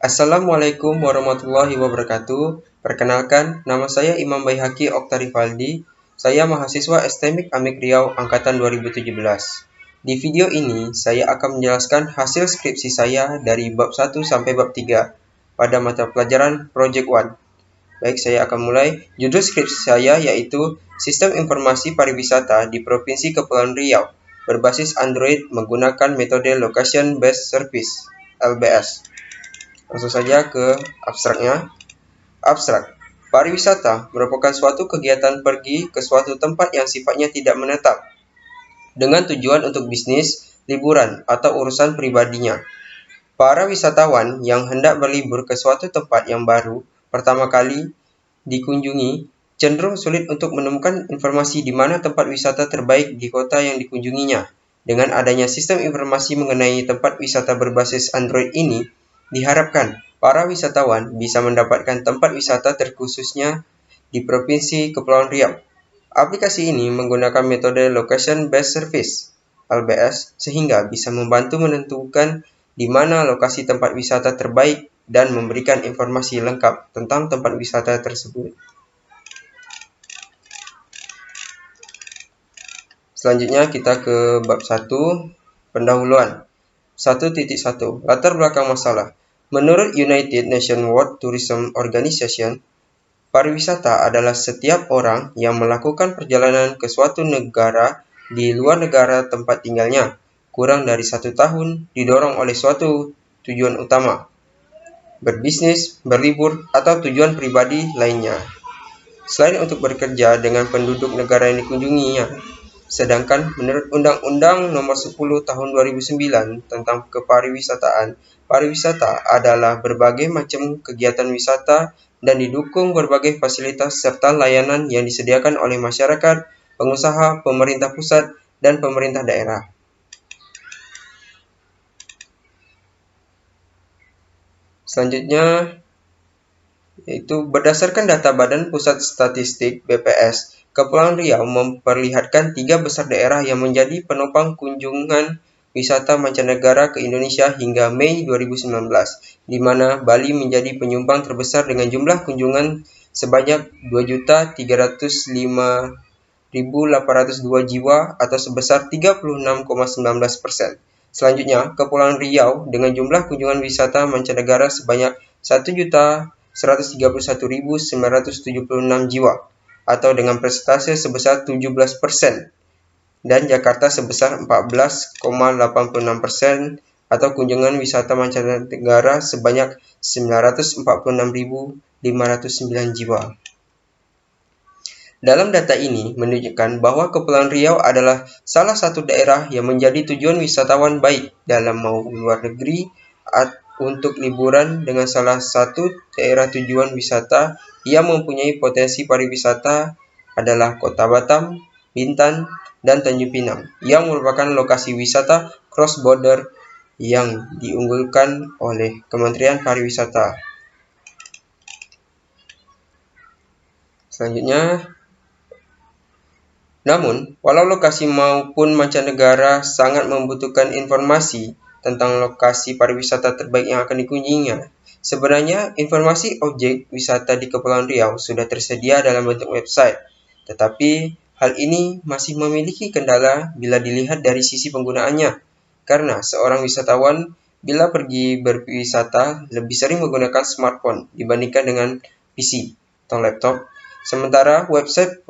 Assalamualaikum warahmatullahi wabarakatuh. Perkenalkan, nama saya Imam Baihaqi Oktarifaldi. Saya mahasiswa STMIK Amik Riau Angkatan 2017. Di video ini, saya akan menjelaskan hasil skripsi saya dari bab 1 sampai bab 3 pada mata pelajaran Project One. Baik, saya akan mulai. Judul skripsi saya yaitu Sistem Informasi Pariwisata di Provinsi Kepulauan Riau berbasis Android menggunakan metode Location Based Service (LBS). Langsung saja ke abstraknya. Abstrak. Pariwisata merupakan suatu kegiatan pergi ke suatu tempat yang sifatnya tidak menetap, dengan tujuan untuk bisnis, liburan, atau urusan pribadinya. Para wisatawan yang hendak berlibur ke suatu tempat yang baru, pertama kali dikunjungi, cenderung sulit untuk menemukan informasi di mana tempat wisata terbaik di kota yang dikunjunginya. Dengan adanya sistem informasi mengenai tempat wisata berbasis Android ini, diharapkan para wisatawan bisa mendapatkan tempat wisata terkhususnya di Provinsi Kepulauan Riau. Aplikasi ini menggunakan metode Location Based Service (LBS) sehingga bisa membantu menentukan di mana lokasi tempat wisata terbaik dan memberikan informasi lengkap tentang tempat wisata tersebut. Selanjutnya kita ke bab 1, pendahuluan. 1.1 Latar belakang masalah. Menurut United Nations World Tourism Organization, pariwisata adalah setiap orang yang melakukan perjalanan ke suatu negara di luar negara tempat tinggalnya, kurang dari 1 tahun, didorong oleh suatu tujuan utama, berbisnis, berlibur, atau tujuan pribadi lainnya, selain untuk bekerja dengan penduduk negara yang dikunjunginya. Sedangkan menurut Undang-Undang Nomor 10 Tahun 2009 tentang Kepariwisataan, pariwisata adalah berbagai macam kegiatan wisata dan didukung berbagai fasilitas serta layanan yang disediakan oleh masyarakat, pengusaha, pemerintah pusat, dan pemerintah daerah. Selanjutnya, yaitu berdasarkan data Badan Pusat Statistik (BPS), Kepulauan Riau memperlihatkan 3 besar daerah yang menjadi penopang kunjungan wisata mancanegara ke Indonesia hingga Mei 2019, di mana Bali menjadi penyumbang terbesar dengan jumlah kunjungan sebanyak 2.305.802 jiwa atau sebesar 36,19%. Selanjutnya, Kepulauan Riau dengan jumlah kunjungan wisata mancanegara sebanyak 1.131.976 jiwa atau dengan persentase sebesar 17%, dan Jakarta sebesar 14,86% atau kunjungan wisata mancanegara sebanyak 946.509 jiwa. Dalam data ini menunjukkan bahwa Kepulauan Riau adalah salah satu daerah yang menjadi tujuan wisatawan baik dalam maupun luar negeri untuk liburan, dengan salah satu daerah tujuan wisata yang mempunyai potensi pariwisata adalah Kota Batam, Bintan, dan Tanjung Pinang, yang merupakan lokasi wisata cross-border yang diunggulkan oleh Kementerian Pariwisata. Selanjutnya, namun, walau lokasi maupun mancanegara sangat membutuhkan informasi tentang lokasi pariwisata terbaik yang akan dikunjunginya, sebenarnya informasi objek wisata di Kepulauan Riau sudah tersedia dalam bentuk website, tetapi hal ini masih memiliki kendala bila dilihat dari sisi penggunaannya, karena seorang wisatawan bila pergi berwisata lebih sering menggunakan smartphone dibandingkan dengan PC atau laptop. Sementara website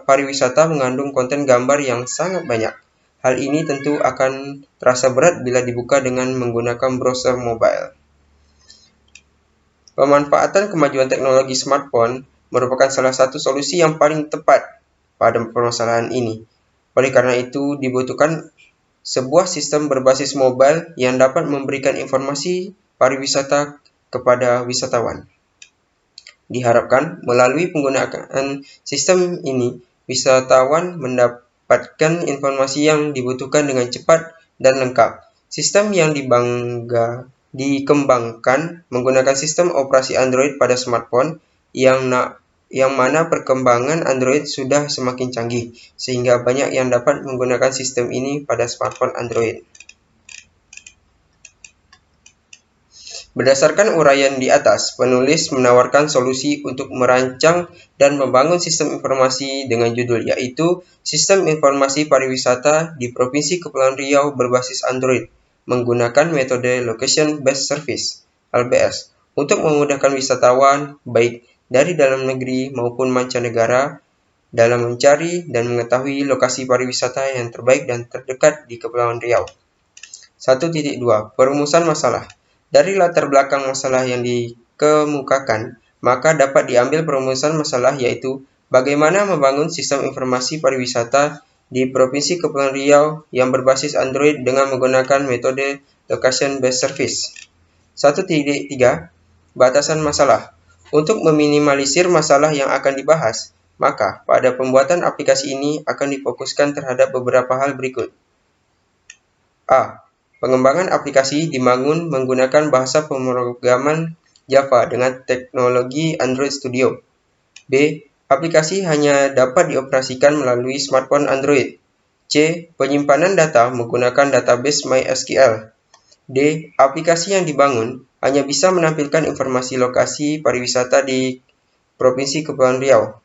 pariwisata mengandung konten gambar yang sangat banyak. Hal ini tentu akan terasa berat bila dibuka dengan menggunakan browser mobile. Pemanfaatan kemajuan teknologi smartphone merupakan salah satu solusi yang paling tepat pada permasalahan ini. Oleh karena itu, dibutuhkan sebuah sistem berbasis mobile yang dapat memberikan informasi pariwisata kepada wisatawan. Diharapkan melalui penggunaan sistem ini, wisatawan mendapatkan informasi yang dibutuhkan dengan cepat dan lengkap. Sistem yang dikembangkan menggunakan sistem operasi Android pada smartphone, yang mana perkembangan Android sudah semakin canggih, sehingga banyak yang dapat menggunakan sistem ini pada smartphone Android. Berdasarkan uraian di atas, penulis menawarkan solusi untuk merancang dan membangun sistem informasi dengan judul yaitu Sistem Informasi Pariwisata di Provinsi Kepulauan Riau berbasis Android menggunakan metode Location Based Service (LBS) untuk memudahkan wisatawan baik dari dalam negeri maupun mancanegara dalam mencari dan mengetahui lokasi pariwisata yang terbaik dan terdekat di Kepulauan Riau. 1.2 Perumusan masalah. Dari latar belakang masalah yang dikemukakan, maka dapat diambil perumusan masalah yaitu bagaimana membangun sistem informasi pariwisata di Provinsi Kepulauan Riau yang berbasis Android dengan menggunakan metode Location Based Service. 1.3 Batasan masalah. Untuk meminimalisir masalah yang akan dibahas, maka pada pembuatan aplikasi ini akan difokuskan terhadap beberapa hal berikut. A. Pengembangan aplikasi dibangun menggunakan bahasa pemrograman Java dengan teknologi Android Studio. B. Aplikasi hanya dapat dioperasikan melalui smartphone Android. C. Penyimpanan data menggunakan database MySQL. D. Aplikasi yang dibangun hanya bisa menampilkan informasi lokasi pariwisata di Provinsi Kepulauan Riau.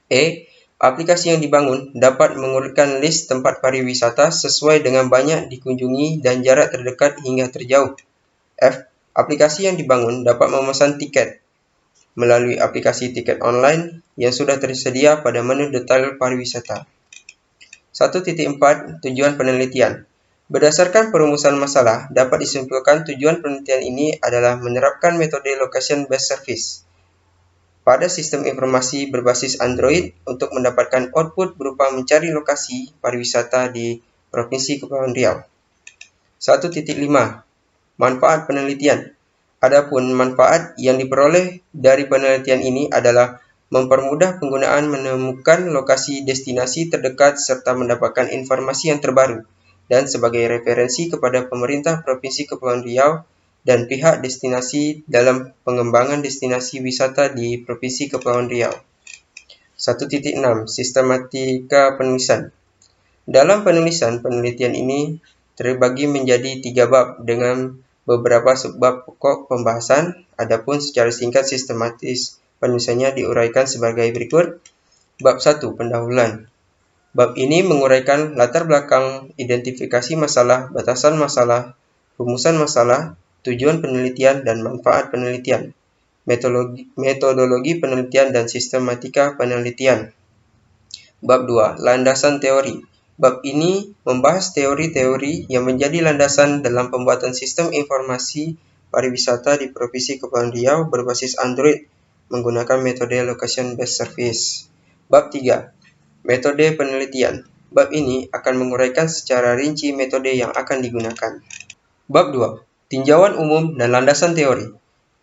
E. Aplikasi yang dibangun dapat mengurutkan list tempat pariwisata sesuai dengan banyak dikunjungi dan jarak terdekat hingga terjauh. F. Aplikasi yang dibangun dapat memesan tiket melalui aplikasi tiket online yang sudah tersedia pada menu detail pariwisata. 1.4 Tujuan penelitian. Berdasarkan perumusan masalah, dapat disimpulkan tujuan penelitian ini adalah menerapkan metode Location Based Service pada sistem informasi berbasis Android untuk mendapatkan output berupa mencari lokasi pariwisata di Provinsi Kepulauan Riau. 1.5 Manfaat penelitian. Adapun manfaat yang diperoleh dari penelitian ini adalah mempermudah penggunaan menemukan lokasi destinasi terdekat serta mendapatkan informasi yang terbaru dan sebagai referensi kepada pemerintah Provinsi Kepulauan Riau dan pihak destinasi dalam pengembangan destinasi wisata di Provinsi Kepulauan Riau. 1.6 Sistematika penulisan. Dalam penulisan, penelitian ini terbagi menjadi 3 bab dengan beberapa subbab pokok pembahasan. Adapun secara singkat sistematis penulisannya diuraikan sebagai berikut. Bab 1. Pendahuluan. Bab ini menguraikan latar belakang, identifikasi masalah, batasan masalah, rumusan masalah, tujuan penelitian dan manfaat penelitian, metodologi penelitian dan sistematika penelitian. Bab 2. Landasan teori. Bab ini membahas teori-teori yang menjadi landasan dalam pembuatan sistem informasi pariwisata di Provinsi Kepulauan Riau berbasis Android menggunakan metode Location Based Service. Bab 3. Metode penelitian. Bab ini akan menguraikan secara rinci metode yang akan digunakan. Bab 2. Tinjauan umum dan landasan teori.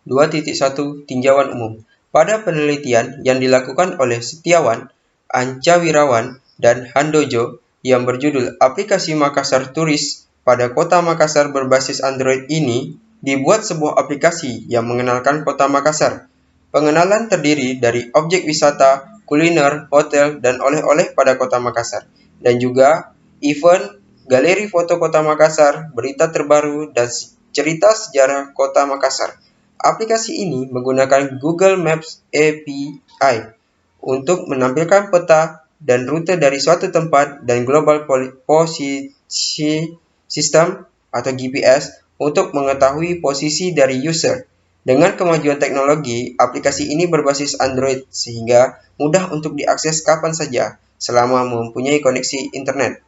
2.1 Tinjauan umum. Pada penelitian yang dilakukan oleh Setiawan, Anca Wirawan, dan Handojo yang berjudul Aplikasi Makassar Turis pada Kota Makassar berbasis Android ini, dibuat sebuah aplikasi yang mengenalkan Kota Makassar. Pengenalan terdiri dari objek wisata, kuliner, hotel, dan oleh-oleh pada Kota Makassar, dan juga event, galeri foto Kota Makassar, berita terbaru, dan cerita sejarah Kota Makassar. Aplikasi ini menggunakan Google Maps API untuk menampilkan peta dan rute dari suatu tempat dan Global Position System atau GPS untuk mengetahui posisi dari user. Dengan kemajuan teknologi, aplikasi ini berbasis Android sehingga mudah untuk diakses kapan saja selama mempunyai koneksi internet.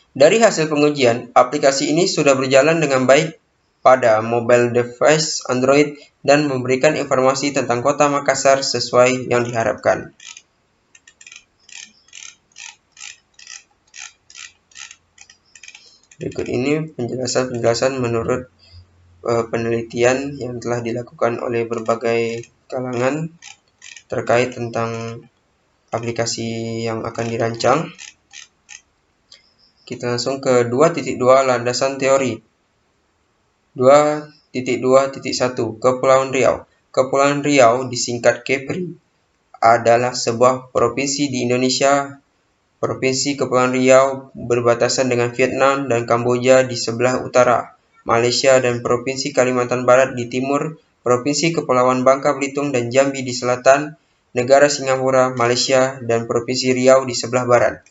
Dari hasil pengujian, aplikasi ini sudah berjalan dengan baik pada mobile device Android dan memberikan informasi tentang Kota Makassar sesuai yang diharapkan. Berikut ini penjelasan-penjelasan menurut penelitian yang telah dilakukan oleh berbagai kalangan terkait tentang aplikasi yang akan dirancang. Kita langsung ke 2.2 landasan teori. 2.2.1 Kepulauan Riau. Kepulauan Riau disingkat Kepri adalah sebuah provinsi di Indonesia. Provinsi Kepulauan Riau berbatasan dengan Vietnam dan Kamboja di sebelah utara, Malaysia, dan Provinsi Kalimantan Barat di timur, Provinsi Kepulauan Bangka Belitung dan Jambi di selatan, Negara Singapura, Malaysia, dan Provinsi Riau di sebelah barat.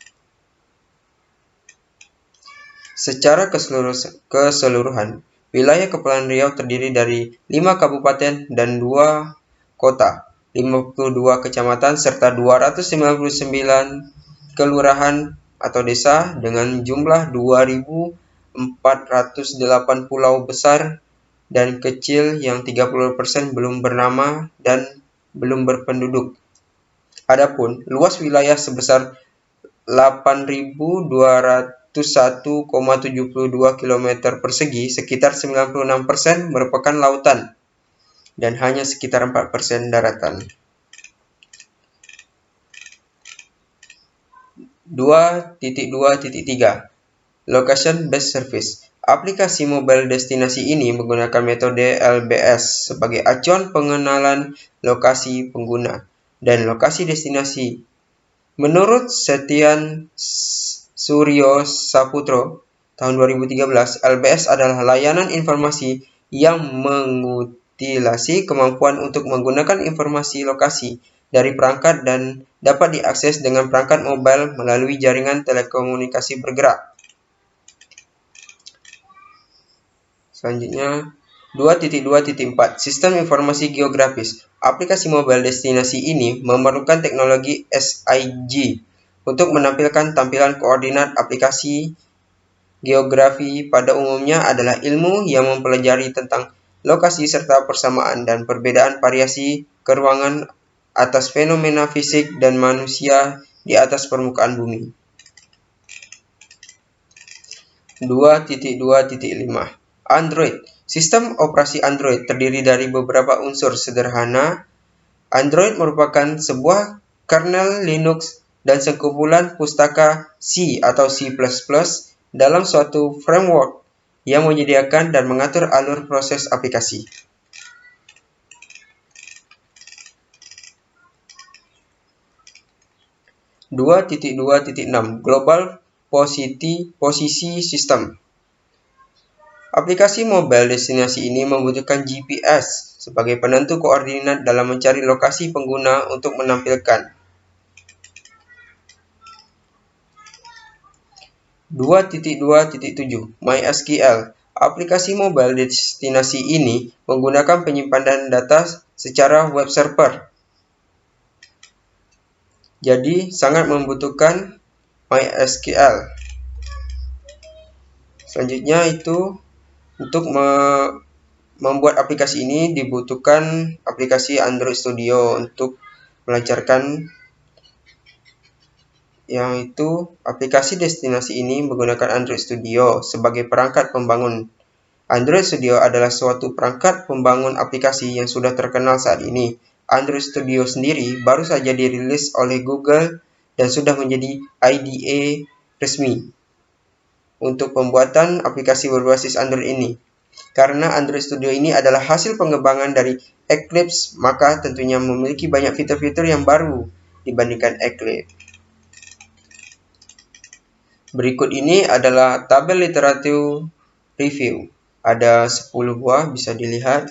Secara keseluruhan, wilayah Kepulauan Riau terdiri dari 5 kabupaten dan 2 kota, 52 kecamatan, serta 299 kelurahan atau desa dengan jumlah 2.408 pulau besar dan kecil yang 30% belum bernama dan belum berpenduduk. Adapun luas wilayah sebesar 8.201,72 km persegi, sekitar 96% merupakan lautan dan hanya sekitar 4% daratan. 2.2.3 Location Based Service. Aplikasi mobile destinasi ini menggunakan metode LBS sebagai acuan pengenalan lokasi pengguna dan lokasi destinasi. Menurut Setian Suryo Saputro tahun 2013, LBS adalah layanan informasi yang mengutilasi kemampuan untuk menggunakan informasi lokasi dari perangkat dan dapat diakses dengan perangkat mobile melalui jaringan telekomunikasi bergerak. Selanjutnya, 2.2.4 Sistem Informasi Geografis. Aplikasi mobile destinasi ini memerlukan teknologi SIG untuk menampilkan tampilan koordinat. Aplikasi geografi pada umumnya adalah ilmu yang mempelajari tentang lokasi serta persamaan dan perbedaan variasi keruangan atas fenomena fisik dan manusia di atas permukaan bumi. 2.2.5 Android. Sistem operasi Android terdiri dari beberapa unsur sederhana. Android merupakan sebuah kernel Linux dan sekumpulan pustaka C atau C++ dalam suatu framework yang menyediakan dan mengatur alur proses aplikasi. 2.2.6 Global Posisi System. Aplikasi mobile destinasi ini membutuhkan GPS sebagai penentu koordinat dalam mencari lokasi pengguna untuk menampilkan. 2.2.7 MySQL. Aplikasi mobile destinasi ini menggunakan penyimpanan data secara web server. Jadi sangat membutuhkan MySQL. Selanjutnya itu untuk membuat aplikasi ini dibutuhkan aplikasi Android Studio untuk melancarkan, yang itu aplikasi destinasi ini menggunakan Android Studio sebagai perangkat pembangun. Android Studio adalah suatu perangkat pembangun aplikasi yang sudah terkenal saat ini. Android Studio sendiri baru saja dirilis oleh Google dan sudah menjadi IDE resmi untuk pembuatan aplikasi berbasis Android ini. Karena Android Studio ini adalah hasil pengembangan dari Eclipse, maka tentunya memiliki banyak fitur-fitur yang baru dibandingkan Eclipse. Berikut ini adalah tabel literatur review. Ada 10 buah, bisa dilihat.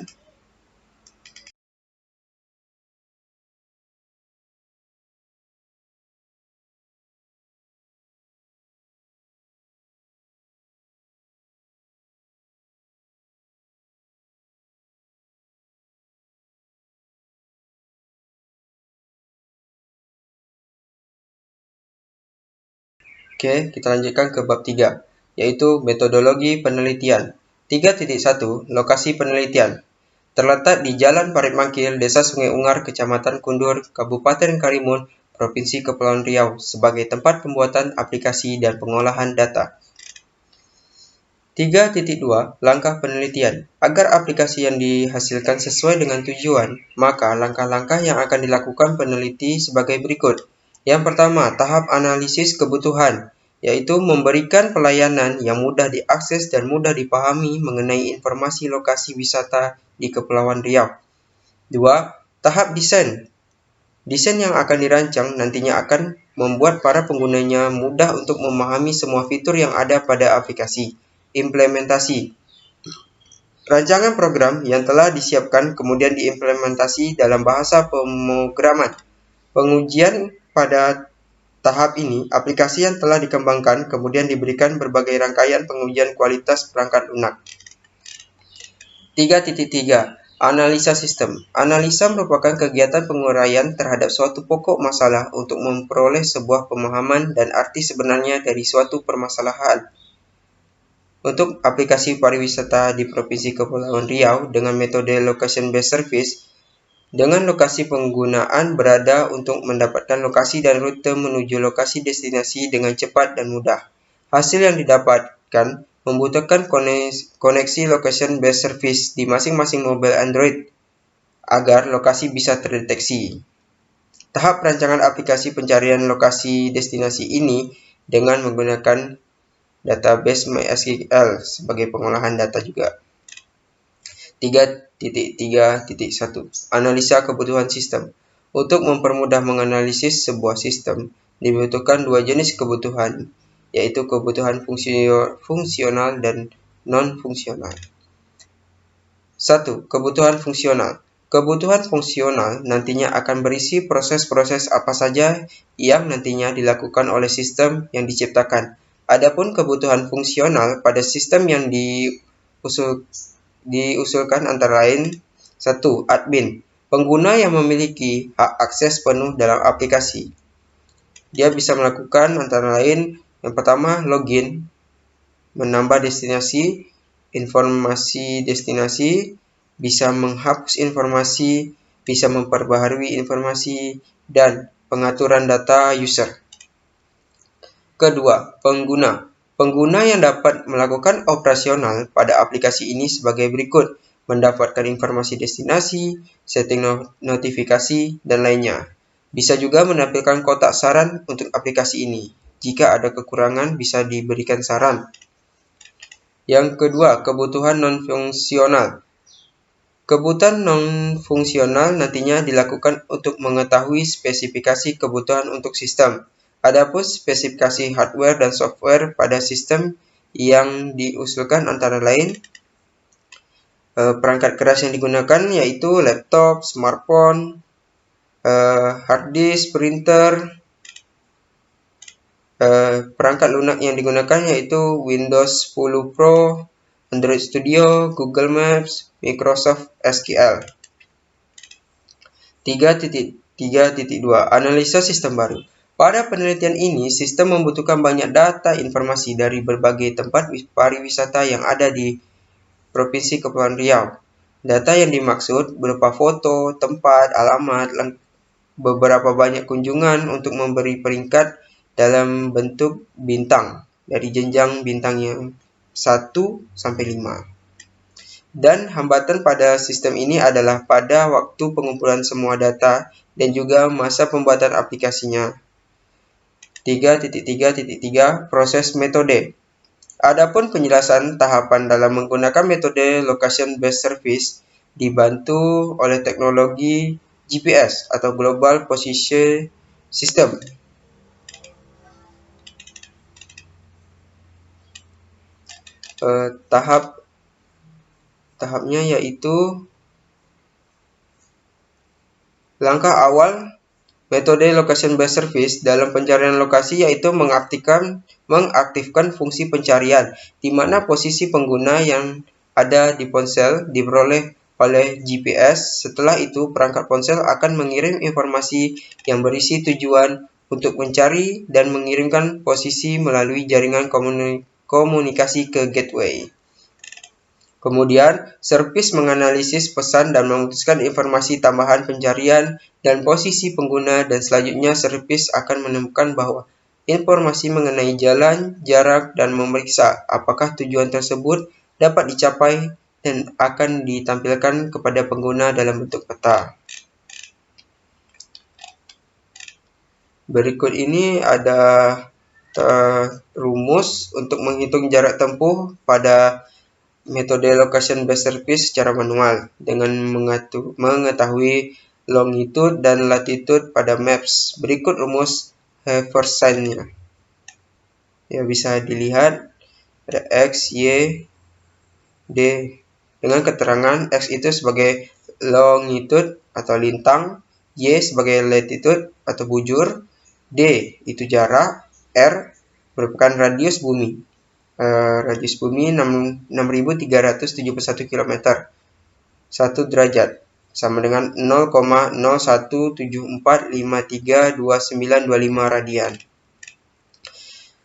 Oke, kita lanjutkan ke bab 3, yaitu metodologi penelitian. 3.1 Lokasi penelitian. Terletak di Jalan Parit Mangkil, Desa Sungai Ungar, Kecamatan Kundur, Kabupaten Karimun, Provinsi Kepulauan Riau, sebagai tempat pembuatan aplikasi dan pengolahan data. 3.2 Langkah penelitian. Agar aplikasi yang dihasilkan sesuai dengan tujuan, maka langkah-langkah yang akan dilakukan peneliti sebagai berikut. Yang pertama, tahap analisis kebutuhan, yaitu memberikan pelayanan yang mudah diakses dan mudah dipahami mengenai informasi lokasi wisata di Kepulauan Riau. 2. Tahap desain. Desain yang akan dirancang nantinya akan membuat para penggunanya mudah untuk memahami semua fitur yang ada pada aplikasi. Implementasi. Rancangan program yang telah disiapkan kemudian diimplementasi dalam bahasa pemrograman. Pengujian pada tahap ini, aplikasi yang telah dikembangkan kemudian diberikan berbagai rangkaian pengujian kualitas perangkat lunak. 3.3. Analisa sistem. Analisa merupakan kegiatan penguraian terhadap suatu pokok masalah untuk memperoleh sebuah pemahaman dan arti sebenarnya dari suatu permasalahan. Untuk aplikasi pariwisata di Provinsi Kepulauan Riau dengan metode Location Based Service, dengan lokasi penggunaan berada untuk mendapatkan lokasi dan rute menuju lokasi destinasi dengan cepat dan mudah. Hasil yang didapatkan membutuhkan koneksi Location Based Service di masing-masing mobil Android agar lokasi bisa terdeteksi. Tahap rancangan aplikasi pencarian lokasi destinasi ini dengan menggunakan database MySQL sebagai pengolahan data juga. 3.3.1 Analisa kebutuhan sistem. Untuk mempermudah menganalisis sebuah sistem, dibutuhkan dua jenis kebutuhan, yaitu kebutuhan fungsional dan non-fungsional. 1. Kebutuhan fungsional. Kebutuhan fungsional nantinya akan berisi proses-proses apa saja yang nantinya dilakukan oleh sistem yang diciptakan. Adapun kebutuhan fungsional pada sistem yang diusulkan antara lain 1. Admin, pengguna yang memiliki hak akses penuh dalam aplikasi. Dia bisa melakukan antara lain yang pertama login, menambah destinasi, informasi destinasi, bisa menghapus informasi, bisa memperbaharui informasi, dan pengaturan data user. Kedua, pengguna. Pengguna yang dapat melakukan operasional pada aplikasi ini sebagai berikut: mendapatkan informasi destinasi, setting notifikasi, dan lainnya. Bisa juga menampilkan kotak saran untuk aplikasi ini. Jika ada kekurangan, bisa diberikan saran. Yang kedua, kebutuhan non-fungsional. Kebutuhan non-fungsional nantinya dilakukan untuk mengetahui spesifikasi kebutuhan untuk sistem. Adapun spesifikasi hardware dan software pada sistem yang diusulkan antara lain perangkat keras yang digunakan yaitu laptop, smartphone, hard disk, printer. Perangkat lunak yang digunakan yaitu Windows 10 Pro, Android Studio, Google Maps, Microsoft SQL. 3.3.2 Analisa sistem baru. Pada penelitian ini, sistem membutuhkan banyak data informasi dari berbagai tempat pariwisata yang ada di Provinsi Kepulauan Riau. Data yang dimaksud berupa foto, tempat, alamat, beberapa banyak kunjungan untuk memberi peringkat dalam bentuk bintang dari jenjang bintang yang 1 sampai 5. Dan hambatan pada sistem ini adalah pada waktu pengumpulan semua data dan juga masa pembuatan aplikasinya. 3.3.3 Proses metode. Adapun penjelasan tahapan dalam menggunakan metode Location Based Service dibantu oleh teknologi GPS atau Global Position System. Tahapnya yaitu langkah awal metode Location Based Service dalam pencarian lokasi yaitu mengaktifkan fungsi pencarian, di mana posisi pengguna yang ada di ponsel diperoleh oleh GPS. Setelah itu, perangkat ponsel akan mengirim informasi yang berisi tujuan untuk mencari dan mengirimkan posisi melalui jaringan komunikasi ke gateway. Kemudian, servis menganalisis pesan dan memutuskan informasi tambahan pencarian dan posisi pengguna, dan selanjutnya servis akan menemukan bahwa informasi mengenai jalan, jarak, dan memeriksa apakah tujuan tersebut dapat dicapai dan akan ditampilkan kepada pengguna dalam bentuk peta. Berikut ini ada rumus untuk menghitung jarak tempuh pada metode Location Based Service secara manual dengan mengetahui longitude dan latitude pada maps. Berikut rumus Haversine-nya. Ya, bisa dilihat ada X, Y, D, dengan keterangan X itu sebagai longitude atau lintang, Y sebagai latitude atau bujur, D itu jarak, R merupakan radius bumi. Radius bumi 6.371 km. 1 derajat sama dengan 0,0174532925 radian.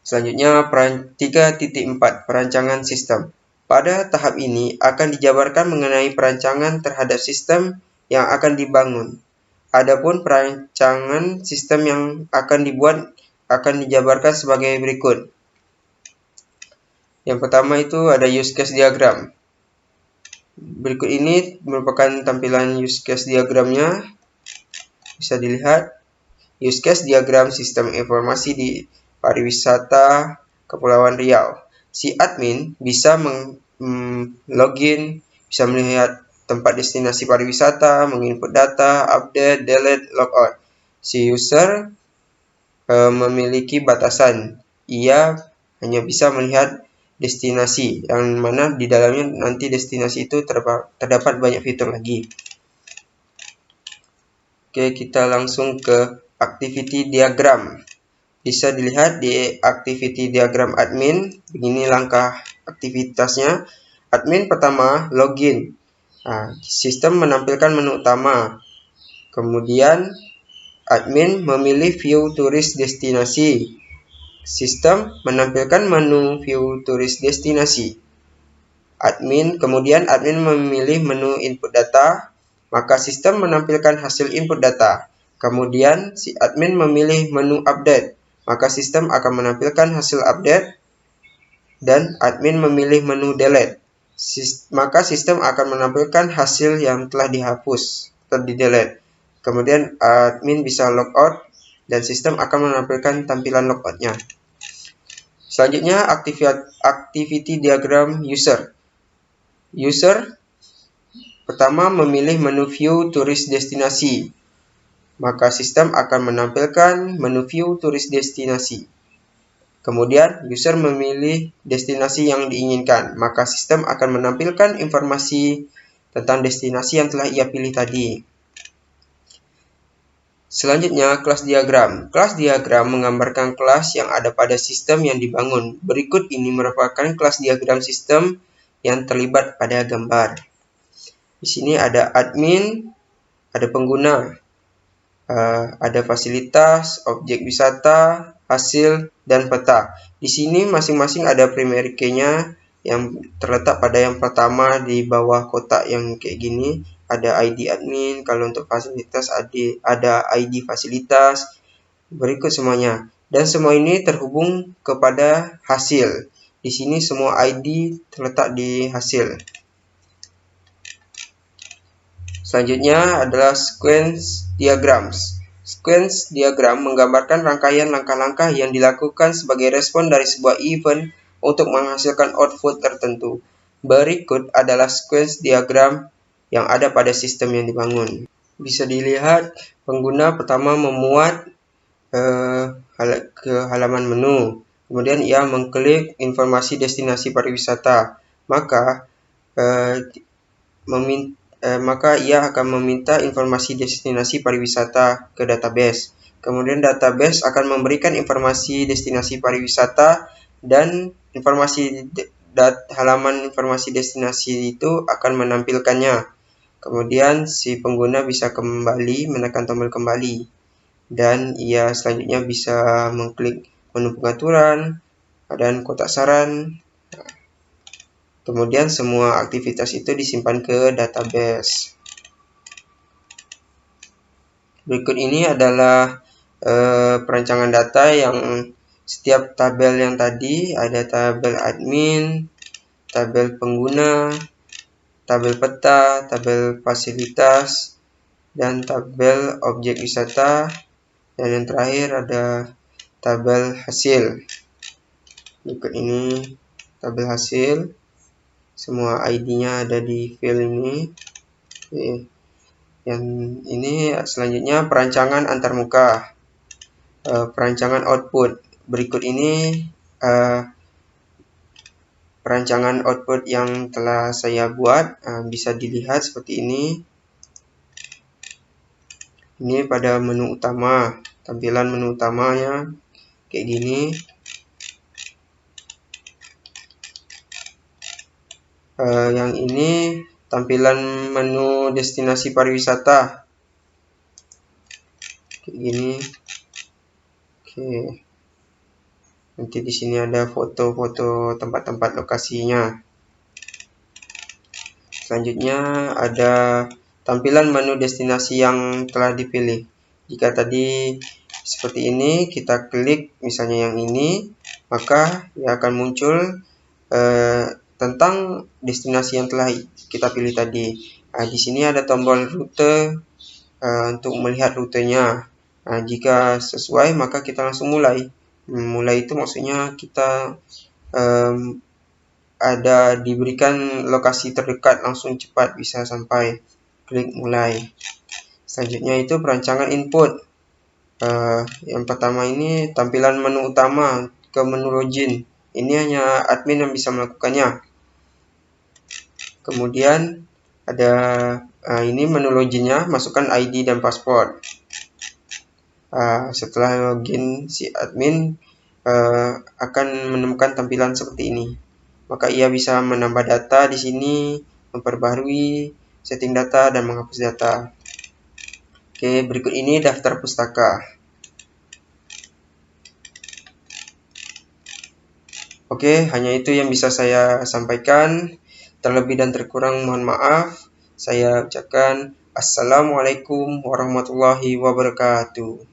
Selanjutnya 3.4 perancangan sistem. Pada tahap ini akan dijabarkan mengenai perancangan terhadap sistem yang akan dibangun. Adapun perancangan sistem yang akan dibuat akan dijabarkan sebagai berikut. Yang pertama itu ada use case diagram. Berikut ini merupakan tampilan use case diagramnya. Bisa dilihat use case diagram sistem informasi di pariwisata Kepulauan Riau. Si admin bisa login, bisa melihat tempat destinasi pariwisata, menginput data, update, delete, logout. Si user memiliki batasan. Ia hanya bisa melihat destinasi, yang mana di dalamnya nanti destinasi itu terdapat banyak fitur lagi. Oke, kita langsung ke activity diagram. Bisa dilihat di activity diagram admin, begini langkah aktivitasnya. Admin pertama, login. Sistem menampilkan menu utama. Kemudian, admin memilih view turis destinasi. Sistem menampilkan menu view turis destinasi. Kemudian admin memilih menu input data, maka sistem menampilkan hasil input data. Kemudian si admin memilih menu update, maka sistem akan menampilkan hasil update, dan admin memilih menu delete, maka sistem akan menampilkan hasil yang telah dihapus atau di-delete. Kemudian admin bisa logout, dan sistem akan menampilkan tampilan logoutnya. Selanjutnya activity diagram user. User pertama memilih menu view turis destinasi, maka sistem akan menampilkan menu view turis destinasi. Kemudian, user memilih destinasi yang diinginkan, maka sistem akan menampilkan informasi tentang destinasi yang telah ia pilih tadi. Selanjutnya, kelas diagram. Kelas diagram menggambarkan kelas yang ada pada sistem yang dibangun. Berikut ini merupakan kelas diagram sistem yang terlibat pada gambar. Di sini ada admin, ada pengguna, ada fasilitas, objek wisata, hasil, dan peta. Di sini masing-masing ada primary key-nya yang terletak pada yang pertama di bawah kotak yang kayak gini. Ada ID admin, kalau untuk fasilitas ada ID fasilitas, berikut semuanya. Dan semua ini terhubung kepada hasil. Di sini semua ID terletak di hasil. Selanjutnya adalah sequence diagrams. Sequence diagram menggambarkan rangkaian langkah-langkah yang dilakukan sebagai respon dari sebuah event untuk menghasilkan output tertentu. Berikut adalah sequence diagram yang ada pada sistem yang dibangun. Bisa dilihat pengguna pertama memuat ke halaman menu. Kemudian ia mengklik informasi destinasi pariwisata. Maka ia akan meminta informasi destinasi pariwisata ke database. Kemudian database akan memberikan informasi destinasi pariwisata, dan halaman informasi destinasi itu akan menampilkannya. Kemudian si pengguna bisa kembali menekan tombol kembali, dan ia selanjutnya bisa mengklik menu pengaturan dan kotak saran. Kemudian semua aktivitas itu disimpan ke database. Berikut ini adalah perancangan data yang setiap tabel yang tadi ada tabel admin, tabel pengguna, tabel peta, tabel fasilitas, dan tabel objek wisata, dan yang terakhir ada tabel hasil. Berikut ini tabel hasil. Semua ID-nya ada di file ini. Yang ini selanjutnya perancangan antarmuka, perancangan output. Berikut ini perancangan output yang telah saya buat. Bisa dilihat seperti ini. Ini pada menu utama, tampilan menu utamanya kayak gini. Yang ini tampilan menu destinasi pariwisata kayak gini. Oke. Nanti di sini ada foto-foto tempat-tempat lokasinya. Selanjutnya ada tampilan menu destinasi yang telah dipilih. Jika tadi seperti ini, kita klik misalnya yang ini, maka ya akan muncul tentang destinasi yang telah kita pilih tadi. Di sini ada tombol rute untuk melihat rutenya. Jika sesuai, maka kita langsung mulai. Mulai itu maksudnya kita ada diberikan lokasi terdekat, langsung cepat bisa sampai. Klik mulai. Selanjutnya itu perancangan input. Yang pertama ini tampilan menu utama ke menu login. Ini hanya admin yang bisa melakukannya. Kemudian ada ini menu loginnya, masukkan ID dan password. Setelah login, si admin akan menemukan tampilan seperti ini. Maka ia bisa menambah data di sini, memperbarui setting data dan menghapus data. Oke, berikut ini daftar pustaka. Oke, hanya itu yang bisa saya sampaikan. Terlebih dan terkurang mohon maaf. Saya ucapkan Assalamualaikum warahmatullahi wabarakatuh.